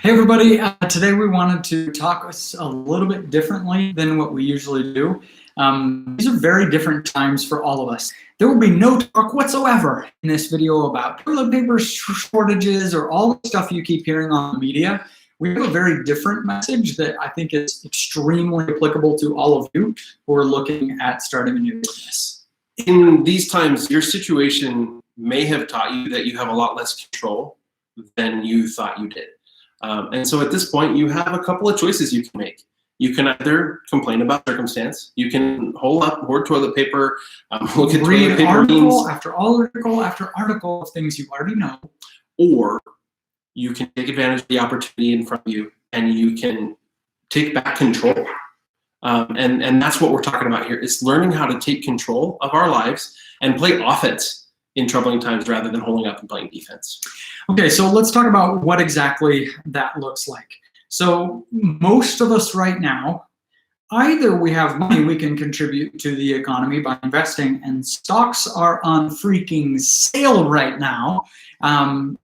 Hey everybody, today we wanted to talk a little bit differently than what we usually do. These are very different times for all of us. There will be no talk whatsoever in this video about toilet paper shortages or all the stuff you keep hearing on the media. We have a very different message that I think is extremely applicable to all of you who are looking at starting a new business. In these times, your situation may have taught you that you have a lot less control than you thought you did. And so at this point, you have a couple of choices you can make. You can either complain about circumstance, you can hoard toilet paper, look at Read toilet paper article after article after article of things you already know. Or you can take advantage of the opportunity in front of you and you can take back control. And that's what we're talking about here, is learning how to take control of our lives and play offense in troubling times rather than holding up and playing defense. Okay, so let's talk about what exactly that looks like. So most of us right now, either we have money we can contribute to the economy by investing, and stocks are on freaking sale right now. Right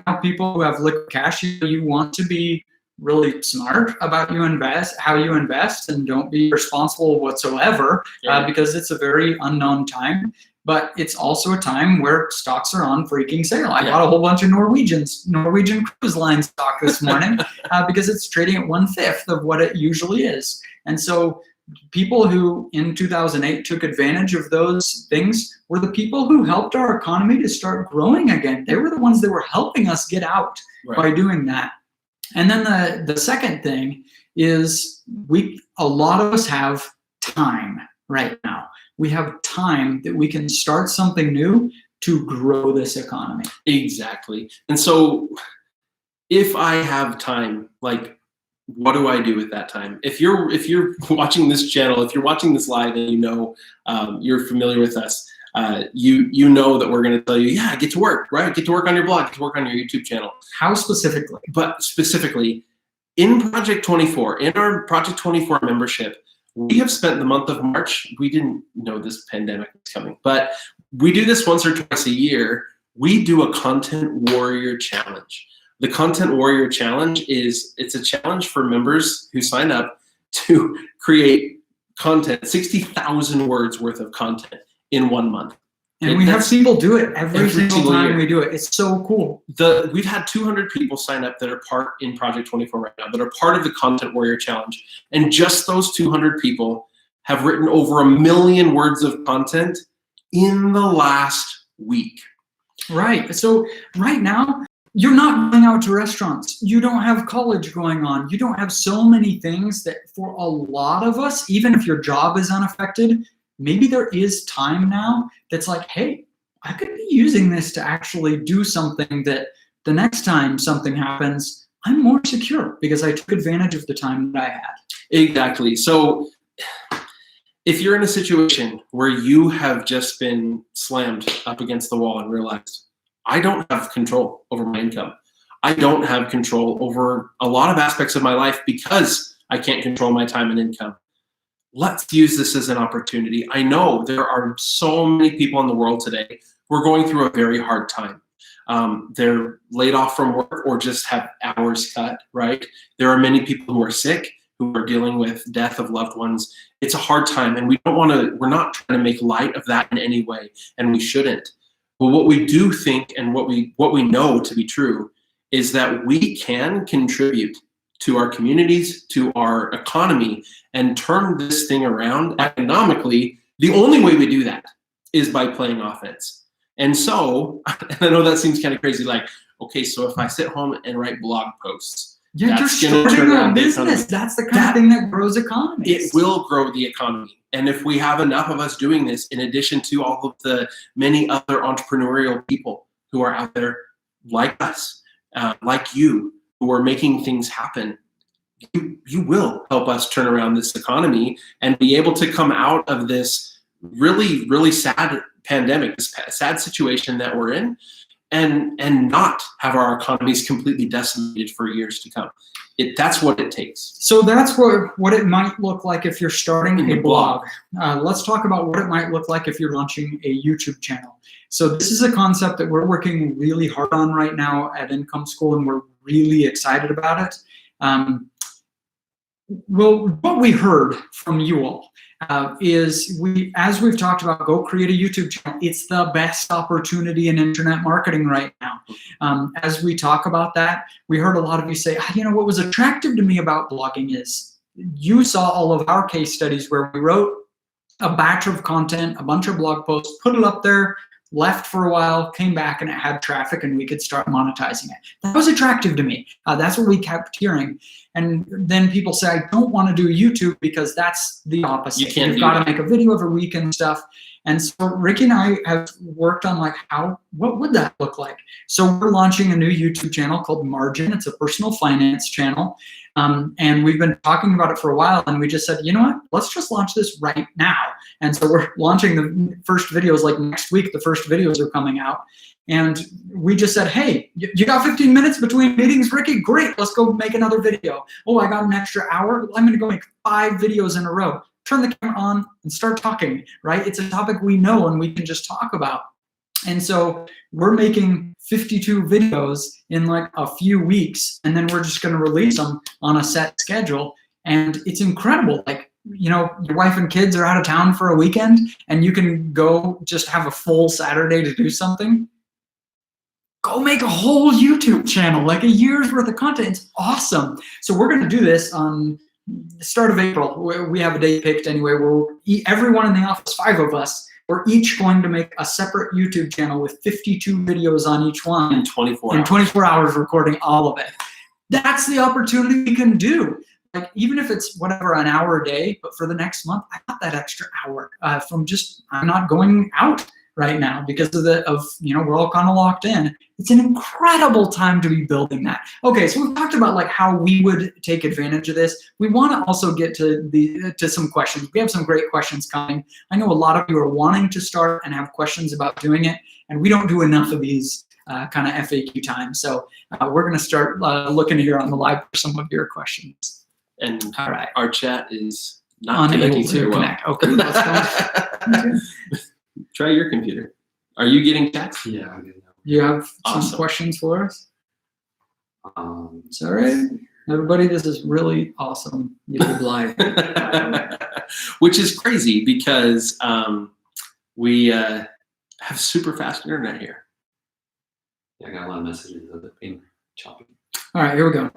now, people who have liquid cash, you want to be really smart about how you invest, and don't be responsible whatsoever, because it's a very unknown time. But it's also a time where stocks are on freaking sale. I bought a whole bunch of Norwegian Cruise Line stock this morning because it's trading at 1/5 of what it usually is. And so people who in 2008 took advantage of those things were the people who helped our economy to start growing again. They were the ones that were helping us get out by doing that. And then the second thing is a lot of us have time right now. We have time that we can start something new to grow this economy. Exactly. And so if I have time, like, what do I do with that time? If you're watching this channel, if you're watching this live and you're familiar with us, you know that we're going to tell you, get to work, right? Get to work on your blog, get to work on your YouTube channel. How specifically? But specifically, in Project 24, in our Project 24 membership, we have spent the month of March. We didn't know this pandemic was coming, but we do this once or twice a year. We do a Content Warrior Challenge. The Content Warrior Challenge it's a challenge for members who sign up to create content, 60,000 words worth of content in 1 month. And we have people do it every single time we do it. It's so cool. We've had 200 people sign up that are part in Project 24 right now, that are part of the Content Warrior Challenge. And just those 200 people have written over 1 million words of content in the last week. Right. So right now, you're not going out to restaurants. You don't have college going on. You don't have so many things that for a lot of us, even if your job is unaffected, maybe there is time now that's like, hey, I could be using this to actually do something that the next time something happens, I'm more secure because I took advantage of the time that I had. Exactly. So if you're in a situation where you have just been slammed up against the wall and realized, I don't have control over my income. I don't have control over a lot of aspects of my life because I can't control my time and income. Let's use this as an opportunity. I know there are so many people in the world today who are going through a very hard time. They're laid off from work or just have hours cut, right? There are many people who are sick, who are dealing with death of loved ones. It's a hard time, and we're not trying to make light of that in any way, and we shouldn't. But what we do think and what we know to be true is that we can contribute to our communities, to our economy, and turn this thing around economically. The only way we do that is by playing offense. And so, and I know that seems kind of crazy, like, okay, so if I sit home and write blog posts, you're starting a business. That's the kind of thing that grows economies. It will grow the economy. And if we have enough of us doing this, in addition to all of the many other entrepreneurial people who are out there like us, like you, who are making things happen, you will help us turn around this economy and be able to come out of this really, really sad pandemic, this sad situation that we're in, and not have our economies completely decimated for years to come. That's what it takes. So that's what it might look like if you're starting a blog. Let's talk about what it might look like if you're launching a YouTube channel. So this is a concept that we're working really hard on right now at Income School, and we're really excited about it. Well, what we heard from you all is as we've talked about, go create a YouTube channel. It's the best opportunity in internet marketing right now. As we talk about that, we heard a lot of you say, what was attractive to me about blogging is you saw all of our case studies where we wrote a batch of content, a bunch of blog posts, put it up there, left for a while, came back, and it had traffic, and we could start monetizing it. That was attractive to me. That's what we kept hearing. And then people say, I don't want to do YouTube because that's the opposite. You've got to make a video every week and stuff. And so Ricky and I have worked on what would that look like? So we're launching a new YouTube channel called Margin. It's a personal finance channel. And we've been talking about it for a while, and we just said, you know what, let's just launch this right now. And so we're launching the first videos like next week. The first videos are coming out. And we just said, hey, you got 15 minutes between meetings, Ricky? Great, let's go make another video. Oh, I got an extra hour. I'm going to go make 5 videos in a row. Turn the camera on and start talking, right? It's a topic we know and we can just talk about. And so we're making 52 videos in like a few weeks, and then we're just going to release them on a set schedule. And it's incredible. Like, your wife and kids are out of town for a weekend, and you can go just have a full Saturday to do something. Go make a whole YouTube channel, like a year's worth of content. It's awesome. So we're going to do this on the start of April. We have a date picked anyway, where everyone in the office, 5 of us, we're each going to make a separate YouTube channel with 52 videos on each one. In 24 hours. In 24 hours, recording all of it. That's the opportunity we can do. Like, even if it's whatever, an hour a day, but for the next month, I got that extra hour from just, I'm not going out right now because we're all kind of locked in. It's an incredible time to be building that. Okay, so we've talked about like how we would take advantage of this. We want to also get to some questions. We have some great questions coming. I know a lot of you are wanting to start and have questions about doing it, and we don't do enough of these kind of FAQ time. So we're going to start looking here on the live for some of your questions. And all right, our chat is not connecting very well. Okay, let's go. Try your computer. Are you getting chats? Yeah, I'm getting that. You have Awesome. some questions for us? It's all right. Everybody, this is really awesome. YouTube Live. Which is crazy because we have super fast internet here. Yeah, I got a lot of messages of it being choppy. All right, here we go.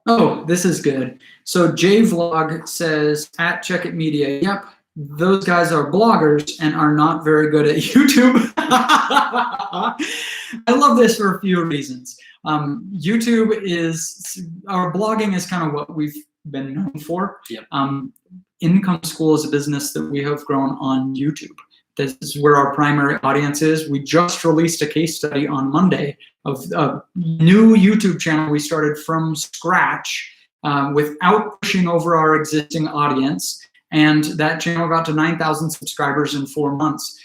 Oh, this is good. So JVlog says, at Check It Media, yep, those guys are bloggers and are not very good at YouTube. I love this for a few reasons. YouTube our blogging is kind of what we've been known for. Yep. Income School is a business that we have grown on YouTube. This is where our primary audience is. We just released a case study on Monday of a new YouTube channel we started from scratch without pushing over our existing audience. And that channel got to 9,000 subscribers in 4 months.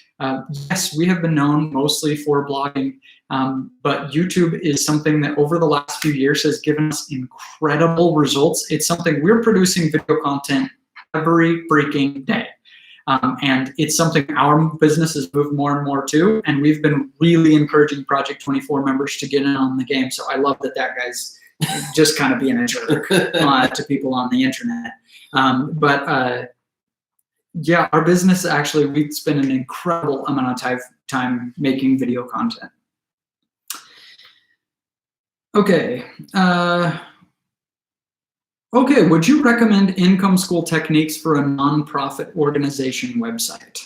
Yes, we have been known mostly for blogging, but YouTube is something that over the last few years has given us incredible results. It's something we're producing video content every freaking day. And it's something our business has moved more and more to, and we've been really encouraging Project 24 members to get in on the game. So I love that guy's just kind of being a jerk to people on the internet. Yeah, our business actually, we spend an incredible amount of time making video content. Okay. Okay, would you recommend Income School techniques for a nonprofit organization website?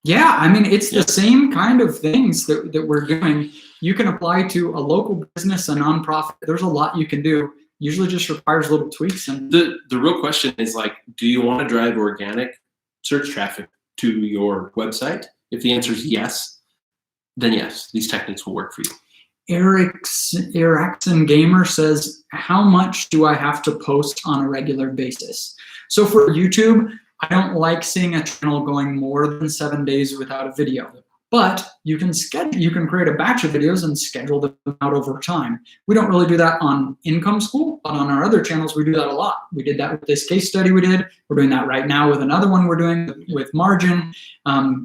Yeah, I mean, it's the same kind of things that we're doing. You can apply to a local business, a nonprofit. There's a lot you can do. Usually just requires little tweaks. And the real question is like, do you want to drive organic search traffic to your website? If the answer is yes, then yes, these techniques will work for you. Erickson Gamer says, how much do I have to post on a regular basis? So for YouTube, I don't like seeing a channel going more than 7 days without a video. But you can create a batch of videos and schedule them out over time. We don't really do that on Income School, but on our other channels, we do that a lot. We did that with this case study we did. We're doing that right now with another one we're doing with Margin.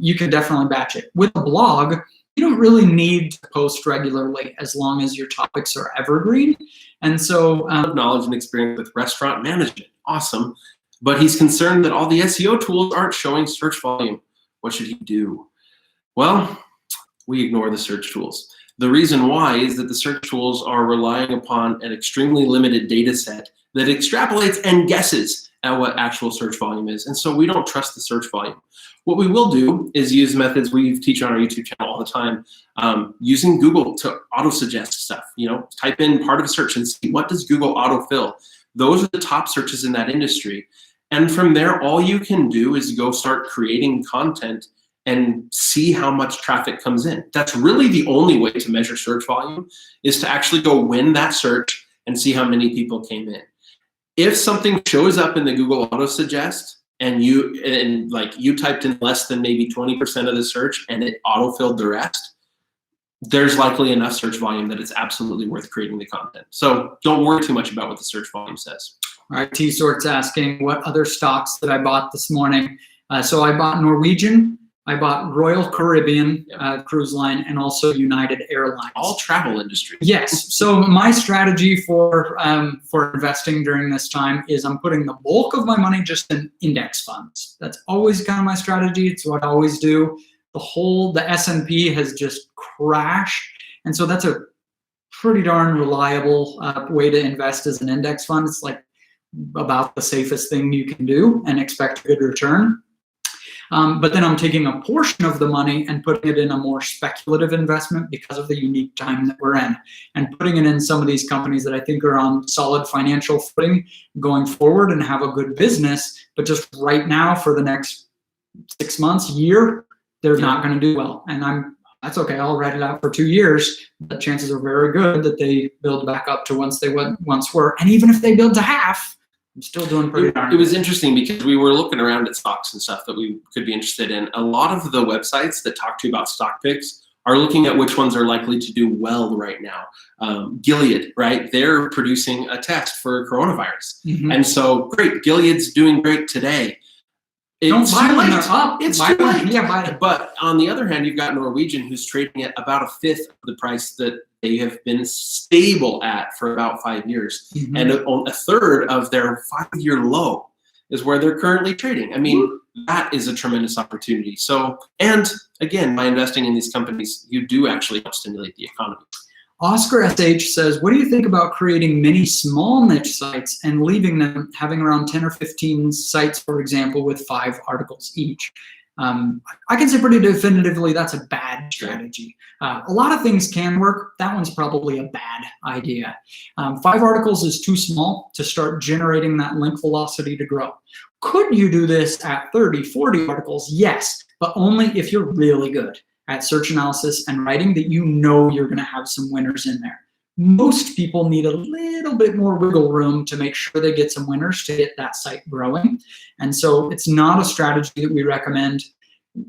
You can definitely batch it. With a blog, you don't really need to post regularly as long as your topics are evergreen. And so knowledge and experience with restaurant management. Awesome. But he's concerned that all the SEO tools aren't showing search volume. What should he do? Well, we ignore the search tools. The reason why is that the search tools are relying upon an extremely limited data set that extrapolates and guesses at what actual search volume is. And so we don't trust the search volume. What we will do is use methods we teach on our YouTube channel all the time, using Google to auto-suggest stuff. Type in part of a search and see what does Google autofill. Those are the top searches in that industry. And from there, all you can do is go start creating content and see how much traffic comes in. That's really the only way to measure search volume, is to actually go win that search and see how many people came in. If something shows up in the Google auto-suggest and you typed in less than maybe 20% of the search and it auto-filled the rest, there's likely enough search volume that it's absolutely worth creating the content. So don't worry too much about what the search volume says. All right, T-Sort's asking what other stocks that I bought this morning. So I bought Norwegian, I bought Royal Caribbean cruise line, and also United Airlines. All travel industry. Yes. So my strategy for investing during this time is I'm putting the bulk of my money just in index funds. That's always kind of my strategy. It's what I always do. The S&P has just crashed, and so that's a pretty darn reliable way to invest as an index fund. It's like about the safest thing you can do and expect a good return. But then I'm taking a portion of the money and putting it in a more speculative investment because of the unique time that we're in, and putting it in some of these companies that I think are on solid financial footing going forward and have a good business, but just right now for the next 6 months, year, they're not going to do well. And that's okay. I'll write it out for 2 years. The chances are very good that they build back up to once they once were. And even if they build to half, I'm still doing pretty darn good. It was interesting because we were looking around at stocks and stuff that we could be interested in. A lot of the websites that talk to you about stock picks are looking at which ones are likely to do well right now. Gilead, right? They're producing a test for coronavirus. Mm-hmm. And so, great, Gilead's doing great today. Don't buy when they're up. It's too late. Yeah, buy it. But on the other hand, you've got Norwegian, who's trading at about a fifth of the price that they have been stable at for about 5 years. Mm-hmm. And a third of their 5-year low is where they're currently trading. I mean, that is a tremendous opportunity. So, and again, by investing in these companies, you do actually help stimulate the economy. Oscar SH says, what do you think about creating many small niche sites and leaving them having around 10 or 15 sites, for example, with 5 articles each? I can say pretty definitively that's a bad strategy. A lot of things can work. That one's probably a bad idea. 5 articles is too small to start generating that link velocity to grow. Could you do this at 30, 40 articles? Yes, but only if you're really good at search analysis and writing, that you know you're going to have some winners in there. Most people need a little bit more wiggle room to make sure they get some winners to get that site growing. And so it's not a strategy that we recommend.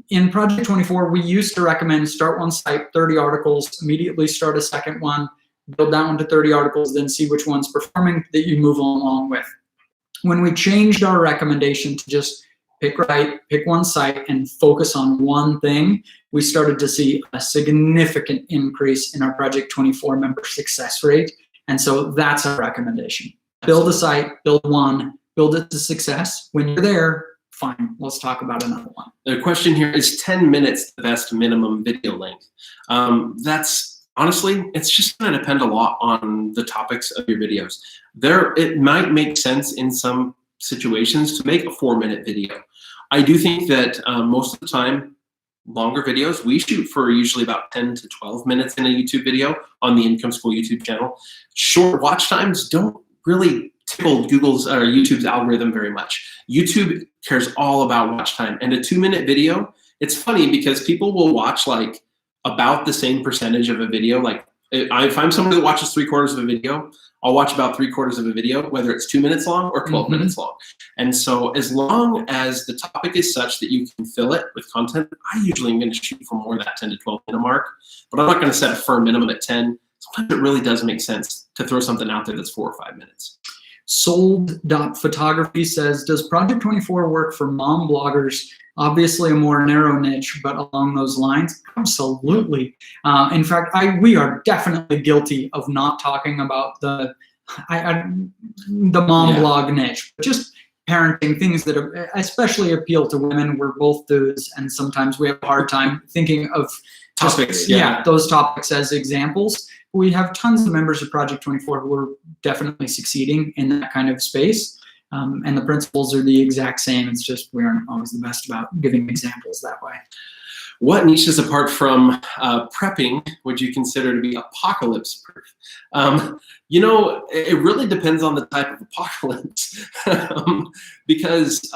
In Project 24, we used to recommend start one site, 30 articles, immediately start a second one, build that one to 30 articles, then see which one's performing that you move along with. When we changed our recommendation to just pick one site and focus on one thing, we started to see a significant increase in our Project 24 member success rate. And so that's our recommendation. Build a site, build one, build it to success. When you're there, fine, let's talk about another one. The question here is 10 minutes the best minimum video length? That's honestly, it's just going to depend a lot on the topics of your videos. It might make sense in some situations to make a 4-minute video. I do think that most of the time, longer videos, we shoot for usually about 10 to 12 minutes in a YouTube video on the Income School YouTube channel. Short watch times don't really tickle Google's or YouTube's algorithm very much. YouTube cares all about watch time. And a 2-minute video, it's funny because people will watch like about the same percentage of a video. Like if I'm somebody that watches 3/4 of a video, I'll watch about 3/4 of a video, whether it's 2 minutes long or 12 minutes long. And so as long as the topic is such that you can fill it with content, I usually am going to shoot for more of that 10 to 12 minute mark, but I'm not going to set a firm minimum at 10. Sometimes it really does make sense to throw something out there that's 4 or 5 minutes. Sold.photography says, does Project 24 work for mom bloggers? Obviously a more narrow niche, but along those lines, absolutely. In fact, we are definitely guilty of not talking about the mom blog niche, but just parenting, things that especially appeal to women. We're both dudes, and sometimes we have a hard time thinking of topics. Those topics as examples. We have tons of members of Project 24 who are definitely succeeding in that kind of space. And the principles are the exact same. It's just we aren't always the best about giving examples that way. What niches apart from prepping would you consider to be apocalypse proof? It really depends on the type of apocalypse. Because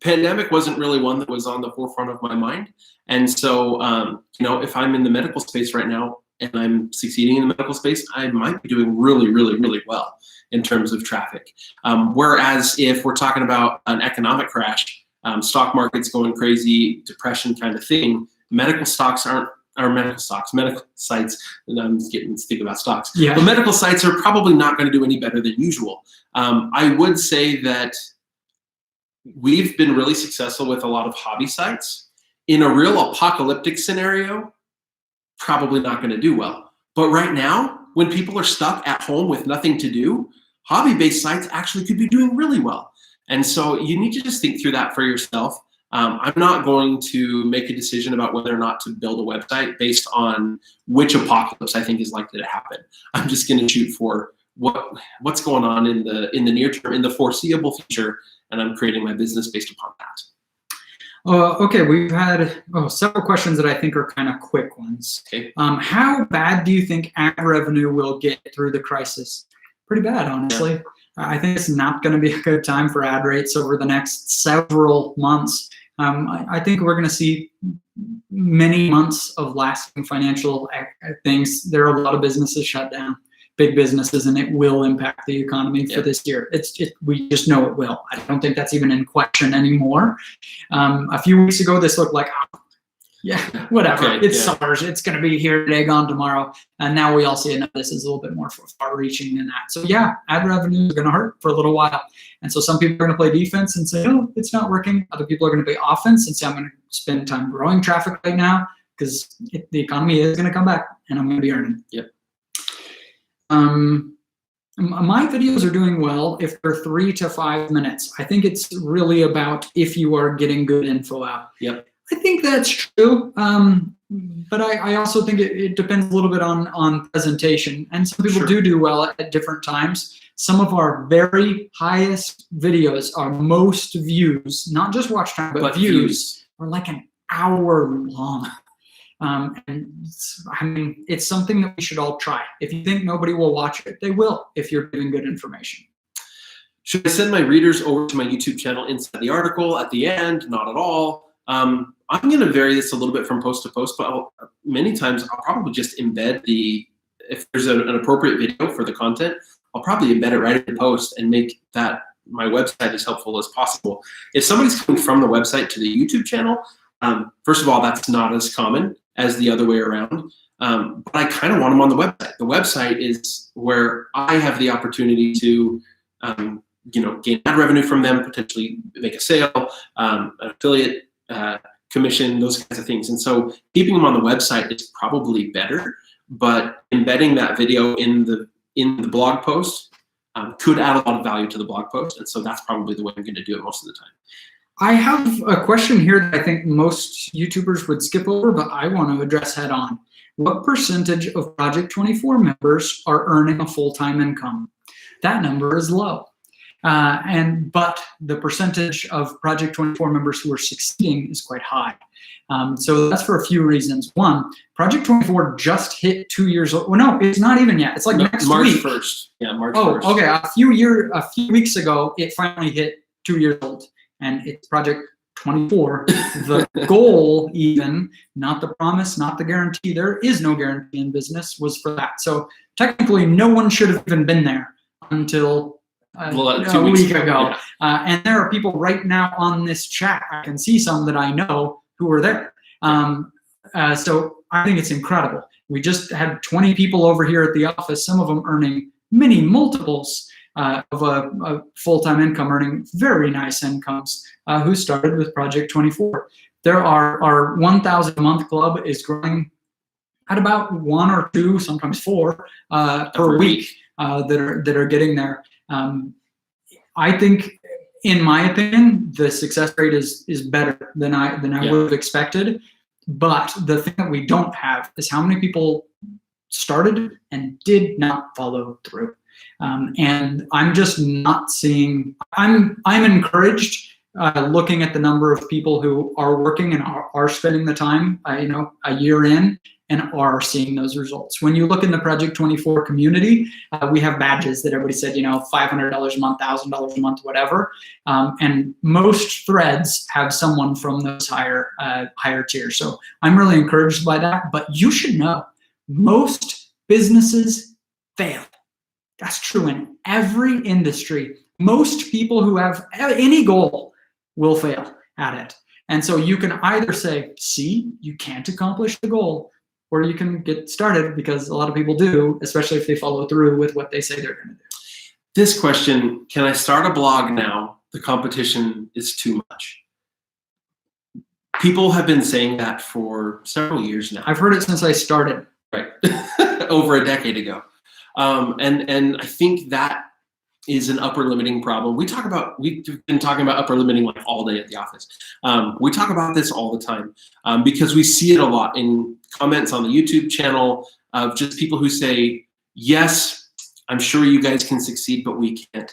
pandemic wasn't really one that was on the forefront of my mind. And so, if I'm in the medical space right now and I'm succeeding in the medical space, I might be doing really, really, really well in terms of traffic. Whereas if we're talking about an economic crash, stock market's going crazy, depression kind of thing, medical sites, and I'm getting to think about stocks. Yeah. But medical sites are probably not going to do any better than usual. I would say that we've been really successful with a lot of hobby sites. In a real apocalyptic scenario, probably not going to do well. But right now, when people are stuck at home with nothing to do, hobby-based sites actually could be doing really well. And so you need to just think through that for yourself. I'm not going to make a decision about whether or not to build a website based on which apocalypse I think is likely to happen. I'm just going to shoot for what's going on in the near term, in the foreseeable future, and I'm creating my business based upon that. Okay, we've had several questions that I think are kind of quick ones. Okay. How bad do you think ad revenue will get through the crisis? Pretty bad, honestly. Yeah. I think it's not going to be a good time for ad rates over the next several months. I think we're going to see many months of lasting financial things. There are a lot of businesses shut down, big businesses, and it will impact the economy for this year. We just know it will. I don't think that's even in question anymore. A few weeks ago, this looked like, whatever. Okay, it's SARS. It's going to be here today, gone tomorrow. And now we all see it. This is a little bit more far-reaching than that. So ad revenue is going to hurt for a little while. And so some people are going to play defense and say, oh, it's not working. Other people are going to play offense and say, I'm going to spend time growing traffic right now because the economy is going to come back and I'm going to be earning. Yep. My videos are doing well if they're 3 to 5 minutes. I think it's really about if you are getting good info out. Yep. I think that's true, but I also think it depends a little bit on presentation. And some people do well at different times. Some of our very highest videos, our most views, not just watch time, but views, are like an hour long. And it's something that we should all try. If you think nobody will watch it, they will if you're giving good information. Should I send my readers over to my YouTube channel inside the article at the end? Not at all. I'm going to vary this a little bit from post to post, but many times I'll probably just embed if there's an appropriate video for the content, I'll probably embed it right in the post and make that my website as helpful as possible. If somebody's coming from the website to the YouTube channel, first of all, that's not as common as the other way around. But I kind of want them on the website. The website is where I have the opportunity to, gain ad revenue from them, potentially make a sale, an affiliate commission, those kinds of things. And so keeping them on the website is probably better, but embedding that video in the blog post could add a lot of value to the blog post. And so that's probably the way I'm going to do it most of the time. I have a question here that I think most YouTubers would skip over, but I want to address head on. What percentage of Project 24 members are earning a full-time income? That number is low. But the percentage of Project 24 members who are succeeding is quite high. So that's for a few reasons. One, Project 24 just hit 2 years old. Well, no, it's not even yet. It's like next March week. 1st. Yeah, March 1st. Oh, okay. A few weeks ago, it finally hit 2 years old. And it's Project 24. The goal, even, not the promise, not the guarantee. There is no guarantee in business, was for that. So technically, no one should have even been there until a week ago. Yeah. And there are people right now on this chat. I can see some that I know who are there. So I think it's incredible. We just had 20 people over here at the office, some of them earning many multiples of a full-time income, earning very nice incomes, who started with Project 24. Our 1,000 a month club is growing at about 1 or 2, sometimes 4 per week that are getting there. I think, in my opinion, the success rate is better than I would have expected. But the thing that we don't have is how many people started and did not follow through. And I'm just not seeing. I'm encouraged looking at the number of people who are working and are spending the time, a year in, and are seeing those results. When you look in the Project 24 community, we have badges that everybody said, $500 a month, $1,000 a month, whatever. And most threads have someone from those higher tiers. So I'm really encouraged by that. But you should know, most businesses fail. That's true in every industry. Most people who have any goal will fail at it. And so you can either say, see, you can't accomplish the goal, or you can get started, because a lot of people do, especially if they follow through with what they say they're going to do. This question, can I start a blog now? The competition is too much. People have been saying that for several years now. I've heard it since I started. Right. Over a decade ago. And I think that is an upper limiting problem. We've been talking about upper limiting like all day at the office. We talk about this all the time because we see it a lot in comments on the YouTube channel of just people who say, yes, I'm sure you guys can succeed, but we can't.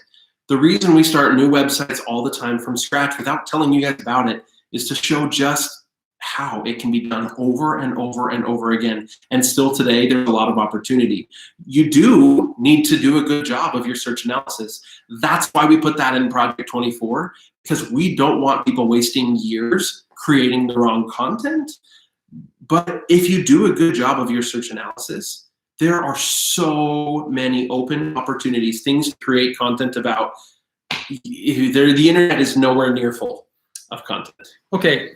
The reason we start new websites all the time from scratch without telling you guys about it is to show just how it can be done over and over and over again. And still today, there's a lot of opportunity. You do need to do a good job of your search analysis. That's why we put that in Project 24, because we don't want people wasting years creating the wrong content. But if you do a good job of your search analysis, there are so many open opportunities, things to create content about. The internet is nowhere near full of content. Okay.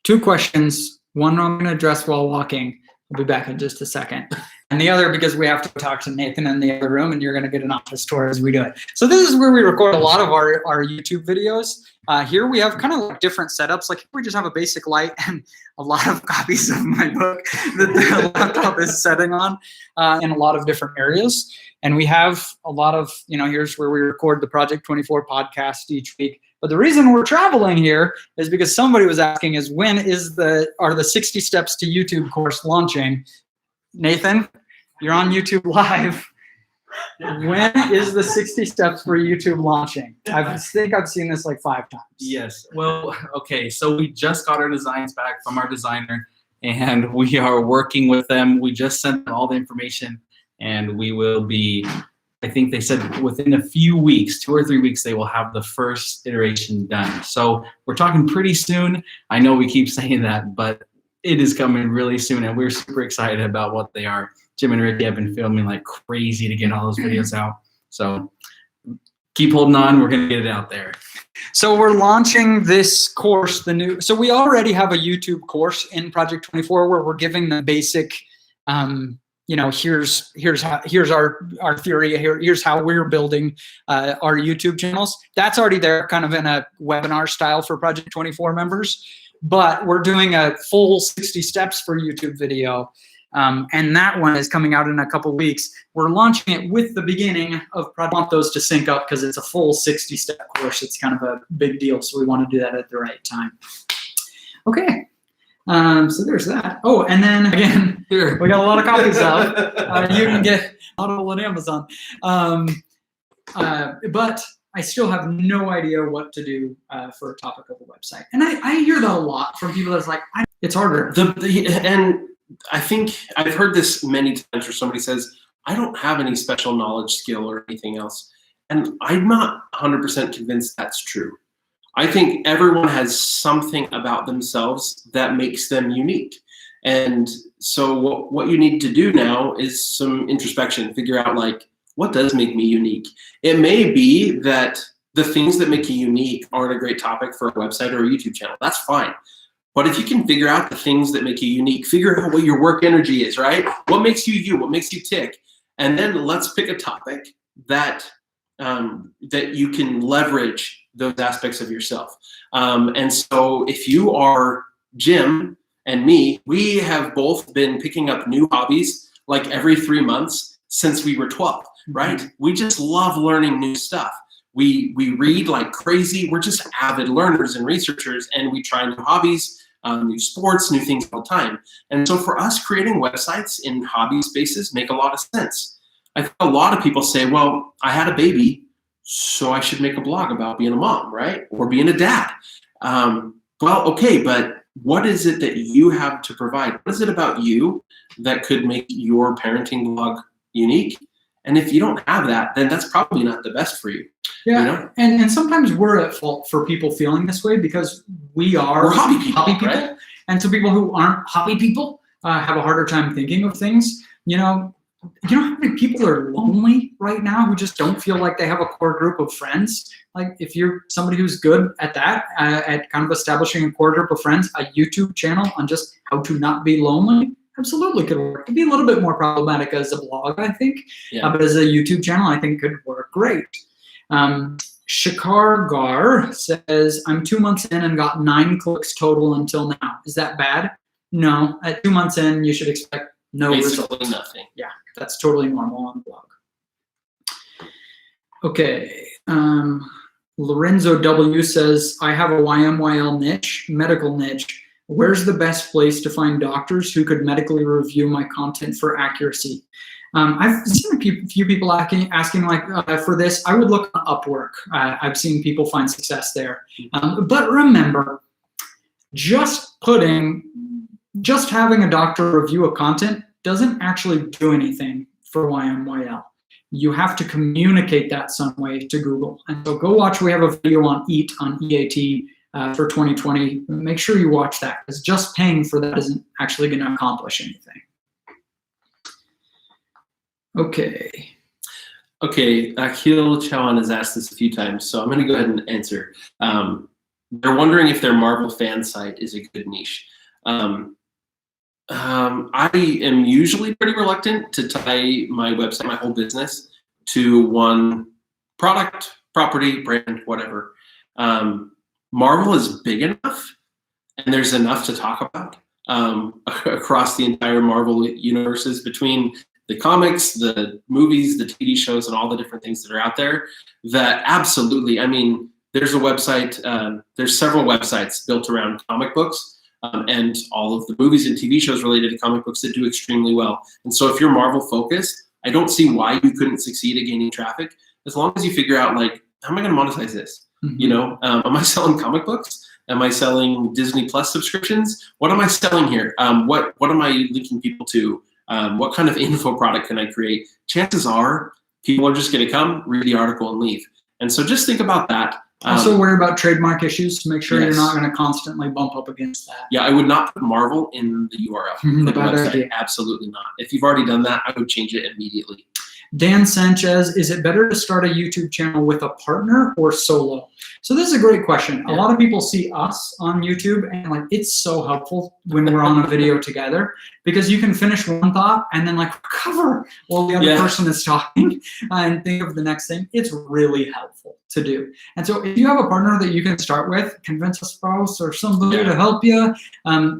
2 questions. One I'm going to address while walking. I'll be back in just a second. And the other, because we have to talk to Nathan in the other room, and you're going to get an office tour as we do it. So this is where we record a lot of our YouTube videos. Here we have kind of like different setups. Like we just have a basic light and a lot of copies of my book that the laptop is setting on in a lot of different areas. And we have a lot of, here's where we record the Project 24 podcast each week. But the reason we're traveling here is because somebody was asking is, when are the 60 Steps to YouTube course launching? Nathan, you're on YouTube Live. When is the 60 Steps for YouTube launching? I think I've seen this like 5 times. Yes. Well, okay. So we just got our designs back from our designer, and we are working with them. We just sent them all the information, and we will be, I think they said within a few weeks, 2 or 3 weeks, they will have the first iteration done. So we're talking pretty soon. I know we keep saying that, but it is coming really soon, and we're super excited about what they are. Jim and Ricky have been filming like crazy to get all those videos out. So keep holding on. We're going to get it out there. So we're launching this course, so we already have a YouTube course in Project 24 where we're giving the basic, here's our theory, here's how we're building our YouTube channels. That's already there, kind of in a webinar style for Project 24 members. But we're doing a full 60 steps for YouTube video. And that one is coming out in a couple weeks. We're launching it with the beginning of Project. We want those to sync up because it's a full 60-step course. It's kind of a big deal, so we want to do that at the right time. Okay, so there's that. Oh, and then again, here we got a lot of copies out. You can get Audible and Amazon. But I still have no idea what to do for a topic of a website. And I hear that a lot from people that's like, it's harder. And I think I've heard this many times where somebody says, I don't have any special knowledge, skill, or anything else. And I'm not 100% convinced that's true. I think everyone has something about themselves that makes them unique. And so what you need to do now is some introspection, figure out like, what does make me unique? It may be that the things that make you unique aren't a great topic for a website or a YouTube channel. That's fine. But if you can figure out the things that make you unique, figure out what your work energy is, right? What makes you you? What makes you tick? And then let's pick a topic that that you can leverage those aspects of yourself. And so if you are Jim and me, we have both been picking up new hobbies like every 3 months since we were 12, right? We just love learning new stuff. We read like crazy. We're just avid learners and researchers, and we try new hobbies, new sports, new things all the time. And so for us, creating websites in hobby spaces make a lot of sense. I think a lot of people say, well, I had a baby, so I should make a blog about being a mom, right? Or being a dad. Well, okay, but what is it that you have to provide? What is it about you that could make your parenting blog unique? And if you don't have that, then that's probably not the best for you. Yeah, you know? and sometimes we're at fault for people feeling this way because we're hobby people, right? And so people who aren't hobby people have a harder time thinking of things. You know how many people are lonely right now who just don't feel like they have a core group of friends? Like if you're somebody who's good at that, at kind of establishing a core group of friends, a YouTube channel on just how to not be lonely, absolutely could work. It'd be a little bit more problematic as a blog, I think, but as a YouTube channel, I think could work great. Shakar Gar says, I'm 2 months in and got 9 clicks total until now. Is that bad? No. At 2 months in, you should expect no Basically results. nothing. Yeah, that's totally normal on the blog. Okay. Lorenzo W says, I have a YMYL niche, medical niche. Where's the best place to find doctors who could medically review my content for accuracy? I've seen a few people asking like for this. I would look on Upwork. I've seen people find success there. But remember, just having a doctor review a content doesn't actually do anything for YMYL. You have to communicate that some way to Google. And so go watch. We have a video on EAT on EAT for 2020. Make sure you watch that, because just paying for that isn't actually going to accomplish anything. Okay. Okay, Akhil Chauhan has asked this a few times, so I'm going to go ahead and answer. They're wondering if their Marvel fan site is a good niche. I am usually pretty reluctant to tie my website, my whole business, to one product, property, brand, whatever. Marvel is big enough, and there's enough to talk about across the entire Marvel universes, between the comics, the movies, the TV shows, and all the different things that are out there, that absolutely, I mean, there's a website, there's several websites built around comic books, and all of the movies and TV shows related to comic books that do extremely well. And so if you're Marvel focused, I don't see why you couldn't succeed at gaining traffic, as long as you figure out, like, how am I going to monetize this? Mm-hmm. You know, am I selling comic books? Am I selling Disney Plus subscriptions? What am I selling here? What am I linking people to? What kind of info product can I create? Chances are people are just going to come, read the article, and leave. And so just think about that. Also worry about trademark issues to make sure you're not going to constantly bump up against that. Yeah, I would not put Marvel in the URL for the website. Idea. Absolutely not. If you've already done that, I would change it immediately. Dan Sanchez, is it better to start a YouTube channel with a partner or solo? So this is a great question. Yeah. A lot of people see us on YouTube and like it's so helpful when we're on a video together, because you can finish one thought and then like recover while the other person is talking and think of the next thing. It's really helpful to do. And so if you have a partner that you can start with, convince a spouse or somebody to help you,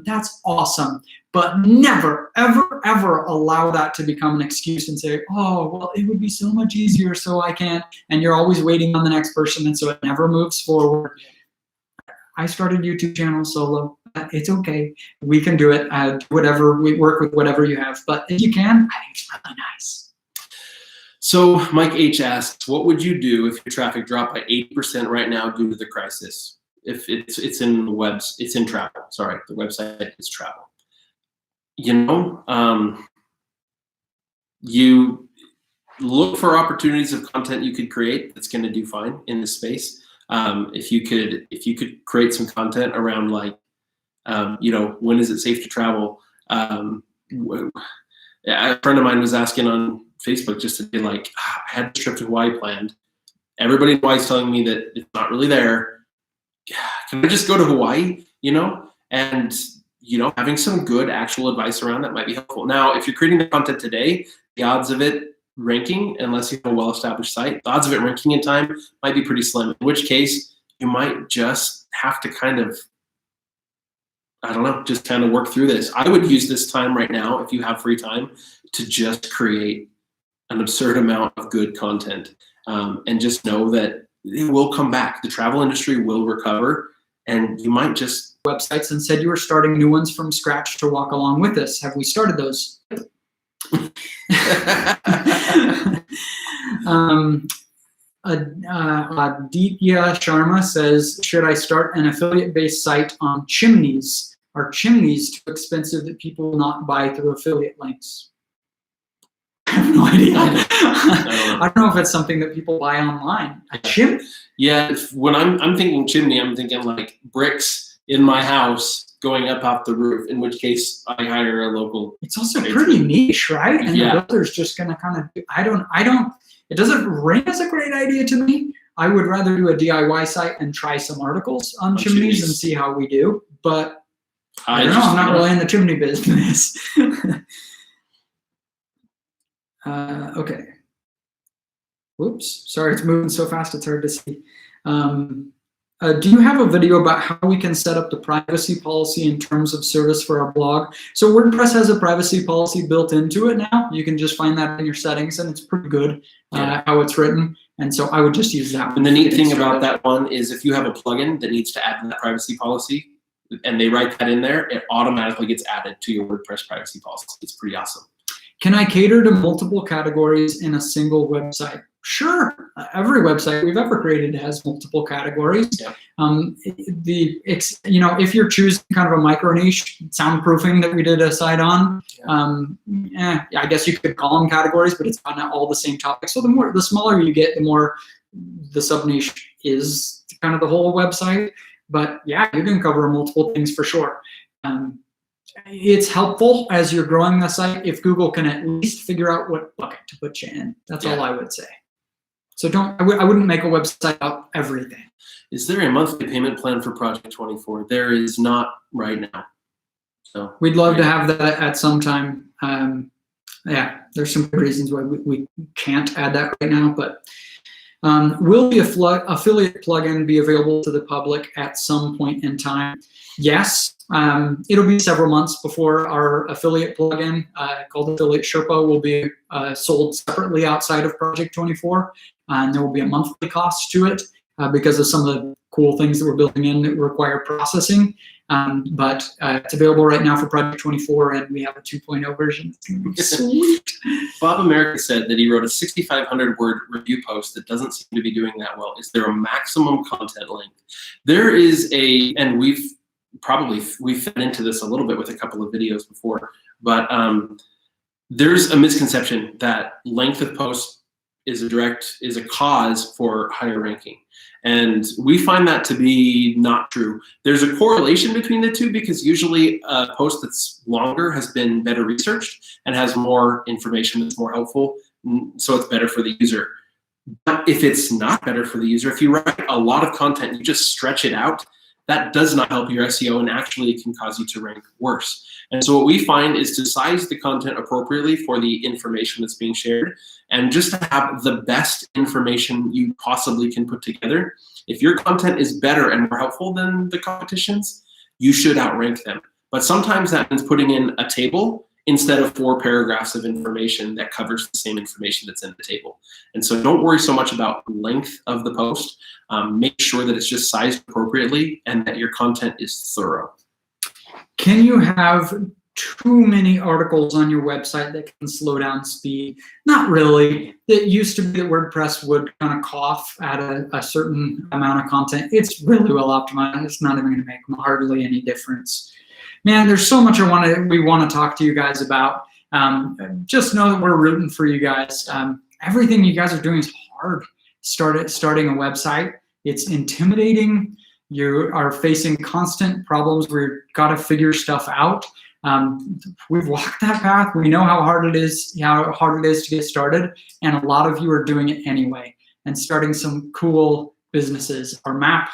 that's awesome. But never, ever, ever allow that to become an excuse and say, oh, well, it would be so much easier, so I can't. And you're always waiting on the next person, and so it never moves forward. I started YouTube channel solo. It's okay. We can do it. Whatever, we work with whatever you have. But if you can, I think it's really nice. So Mike H asks, what would you do if your traffic dropped by 8% right now due to the crisis? If it's in travel. Sorry, the website is travel. You know, you look for opportunities of content you could create that's going to do fine in this space. If you could create some content around, like, you know, when is it safe to travel? A friend of mine was asking on Facebook just to be like, I had this trip to Hawaii planned. Everybody in Hawaii is telling me that it's not really there. Can I just go to Hawaii? You know, and you know, having some good actual advice around that might be helpful. Now, if you're creating the content today, the odds of it ranking unless you have a well-established site. The odds of it ranking in time might be pretty slim, in which case you might just have to kind of, I don't know, just kind of work through this. I would use this time right now, if you have free time, to just create an absurd amount of good content, and just know that it will come back. The travel industry will recover, and you might just websites and said you were starting new ones from scratch to walk along with us. Have we started those? Aditya Sharma says, should I start an affiliate-based site on chimneys? Are chimneys too expensive that people will not buy through affiliate links? I have no idea. I don't know if it's something that people buy online. A chimney? Yeah, when I'm thinking chimney, I'm thinking like bricks in my house going up off the roof, in which case I hire a local. It's also pretty niche, right? And Yeah. the builder's just gonna kind of, I don't, it doesn't ring as a great idea to me. I would rather do a DIY site and try some articles on chimneys and see how we do. But I don't know, I'm not really in the chimney business. Okay. Whoops, sorry, it's moving so fast it's hard to see. Do you have a video about how we can set up the privacy policy in terms of service for our blog? So WordPress has a privacy policy built into it now. You can just find that in your settings, and it's pretty good how it's written. And so I would just use that one. And the neat thing about that one is if you have a plugin that needs to add that privacy policy, and they write that in there, it automatically gets added to your WordPress privacy policy. It's pretty awesome. Can I cater to multiple categories in a single website? Sure. Every website we've ever created has multiple categories. Yeah. If you're choosing kind of a micro niche, soundproofing that we did a site on, I guess you could call them categories, but it's not all the same topic. So the smaller you get, the more the sub niche is kind of the whole website. But yeah, you can cover multiple things for sure. It's helpful as you're growing the site if Google can at least figure out what bucket to put you in. That's all I would say. So I wouldn't make a website about everything. Is there a monthly payment plan for Project 24? There is not right now. So we'd love to have that at some time. Yeah, there's some good reasons why we can't add that right now, but will the affiliate plugin be available to the public at some point in time? Yes. It'll be several months before our affiliate plugin called Affiliate Sherpa will be sold separately outside of Project 24. And there will be a monthly cost to it because of some of the cool things that we're building in that require processing. But it's available right now for Project 24, and we have a 2.0 version. It's gonna be sweet. Bob America said that he wrote a 6,500 word review post that doesn't seem to be doing that well. Is there a maximum content length? There is and we've fed into this a little bit with a couple of videos before, but there's a misconception that length of post is a cause for higher ranking. And we find that to be not true. There's a correlation between the two because usually a post that's longer has been better researched and has more information that's more helpful, so it's better for the user. But if it's not better for the user, if you write a lot of content, you just stretch it out, that does not help your SEO and actually can cause you to rank worse. And so what we find is to size the content appropriately for the information that's being shared and just to have the best information you possibly can put together. If your content is better and more helpful than the competition's, you should outrank them. But sometimes that means putting in a table instead of 4 paragraphs of information that covers the same information that's in the table. And so don't worry so much about length of the post. Make sure that it's just sized appropriately and that your content is thorough. Can you have too many articles on your website that can slow down speed? Not really. It used to be that WordPress would kind of cough at a certain amount of content. It's really well optimized. It's not even going to make hardly any difference. Man, there's so much we want to talk to you guys about. Just know that we're rooting for you guys. Everything you guys are doing is hard. Starting a website, it's intimidating. You are facing constant problems where you've got to figure stuff out. We've walked that path. We know how hard it is to get started, and a lot of you are doing it anyway and starting some cool businesses. Our map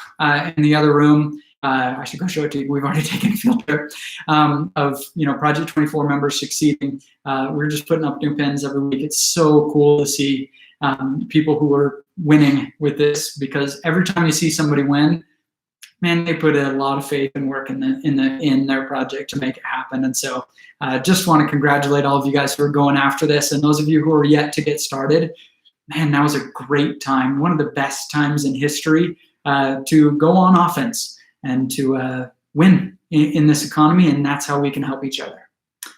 in the other room I should go show it to you. We've already taken a field trip of Project 24 members succeeding. We're just putting up new pins every week. It's so cool to see people who are winning with this, because every time you see somebody win, man, they put a lot of faith and work in their project to make it happen. And so just want to congratulate all of you guys who are going after this, and those of you who are yet to get started. Man, that was a great time, one of the best times in history to go on offense and to win in this economy, and that's how we can help each other.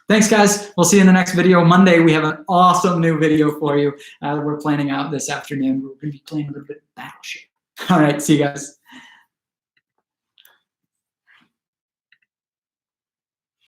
Thanks, guys. We'll see you in the next video. Monday, we have an awesome new video for you. We're planning out this afternoon. We're going to be playing a little bit of Battleship. All right, see you guys.